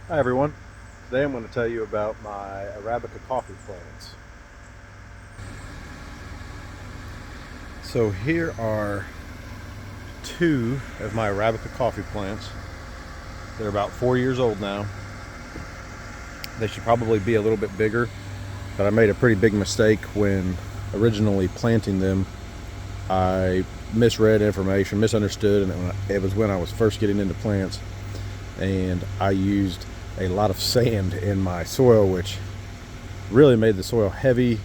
Hi everyone. Today I'm going to tell you about my Arabica coffee plants. So here are two of my Arabica coffee plants. They're about 4 years old now. They should probably be a little bit bigger, but I made a pretty big mistake when originally planting them. I misread information, misunderstood, and it was when I was first getting into plants, and I used a lot of sand in my soil, which really made the soil heavy,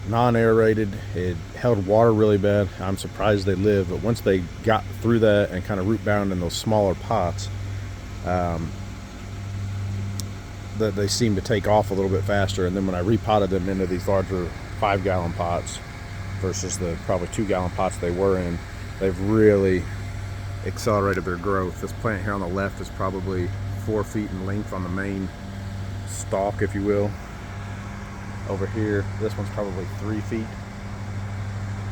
non-aerated. It held water really bad. I'm surprised they lived, but once they got through that and kind of root bound in those smaller pots, that they seemed to take off a little bit faster. And then when I repotted them into these larger 5-gallon pots versus the probably 2-gallon pots they were in, they've really accelerated their growth. This plant here on the left is probably 4 feet in length on the main stalk, if you will. Over here, this one's probably 3 feet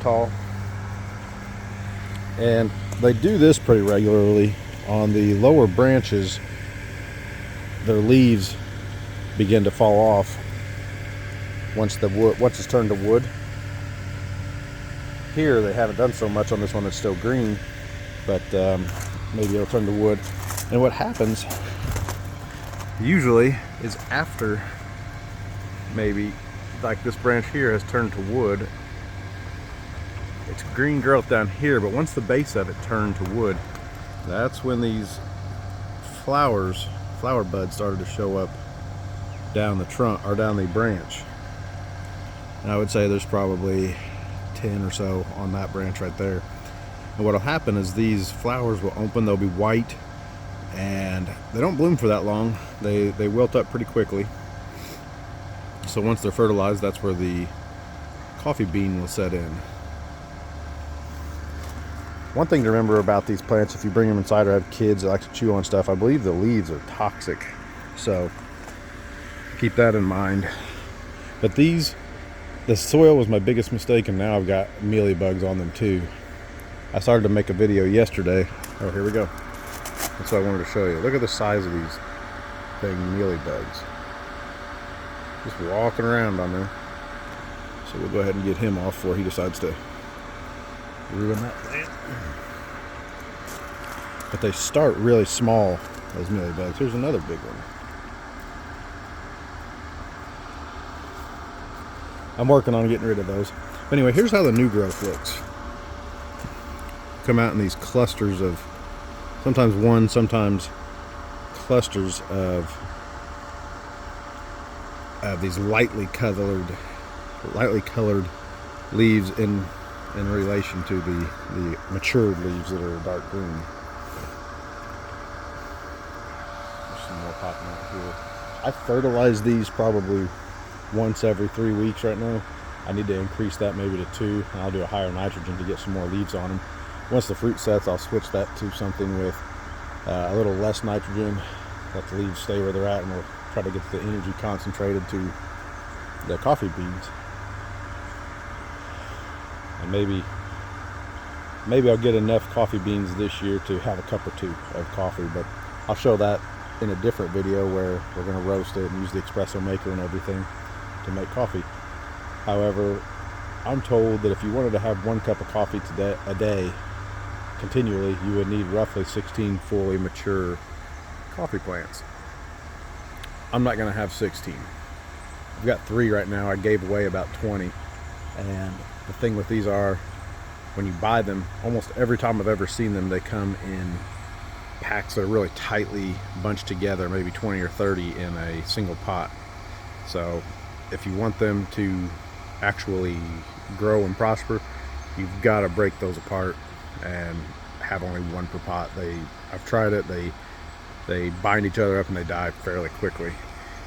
tall. And they do this pretty regularly. On the lower branches, their leaves begin to fall off once it's turned to wood. Here they haven't done so much on this one that's still green, but maybe it'll turn to wood. And what happens usually is after maybe like this branch here has turned to wood, it's green growth down here, but once the base of it turned to wood, that's when these flower buds started to show up down the trunk or down the branch. And I would say there's probably 10 or so on that branch right there. And what'll happen is these flowers will open, they'll be white, and they don't bloom for that long. They wilt up pretty quickly. So once they're fertilized, that's where the coffee bean will set in. One thing to remember about these plants, if you bring them inside or have kids that like to chew on stuff, I believe the leaves are toxic. So keep that in mind. But the soil was my biggest mistake, and now I've got mealybugs on them too. I started to make a video yesterday. Oh, here we go. That's what I wanted to show you. Look at the size of these dang mealybugs. Just walking around on there. So we'll go ahead and get him off before he decides to ruin that plant. But they start really small, those mealybugs. Here's another big one. I'm working on getting rid of those. Anyway, here's how the new growth looks. Come out in these clusters of, sometimes one, sometimes clusters of these lightly colored leaves in relation to the matured leaves that are dark green. There's some more popping out here. I fertilize these probably once every 3 weeks right now. I need to increase that maybe to 2, and I'll do a higher nitrogen to get some more leaves on them. Once the fruit sets, I'll switch that to something with a little less nitrogen, let the leaves stay where they're at, and we'll try to get the energy concentrated to the coffee beans. And maybe I'll get enough coffee beans this year to have a cup or 2 of coffee, but I'll show that in a different video where we're going to roast it and use the espresso maker and everything to make coffee. However, I'm told that if you wanted to have 1 cup of coffee a day continually, you would need roughly 16 fully mature coffee plants. I'm not going to have 16. I've got 3 right now. I gave away about 20. And the thing with these are, when you buy them, almost every time I've ever seen them, they come in packs that are really tightly bunched together, maybe 20 or 30 in a single pot. So if you want them to actually grow and prosper, you've got to break those apart and have only 1 per pot. I've tried it. They bind each other up and they die fairly quickly.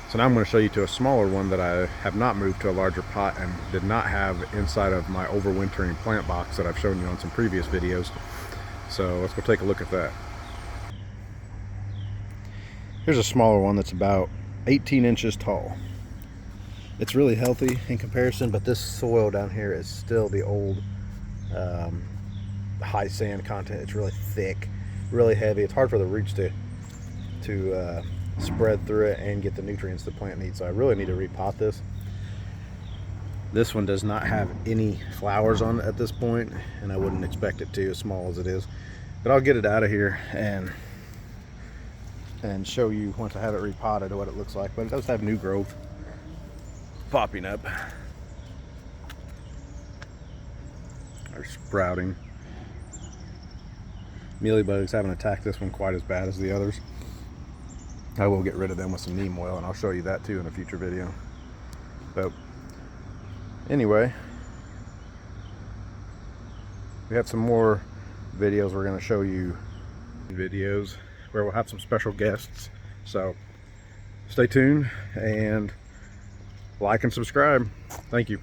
So now I'm going to show you to a smaller one that I have not moved to a larger pot and did not have inside of my overwintering plant box that I've shown you on some previous videos. So let's go take a look at that. Here's a smaller one that's about 18 inches tall. It's really healthy in comparison, but this soil down here is still the old high sand content. It's really thick, really heavy. It's hard for the roots to spread through it and get the nutrients the plant needs. So I really need to repot this. This one does not have any flowers on it at this point, and I wouldn't expect it to, as small as it is. But I'll get it out of here and show you once I have it repotted what it looks like. But it does have new growth popping up or sprouting. Mealybugs haven't attacked this one quite as bad as the others. I will get rid of them with some neem oil, and I'll show you that too in a future video. But anyway, we have some more videos we're going to show you, videos where we'll have some special guests. So stay tuned and like and subscribe. Thank you.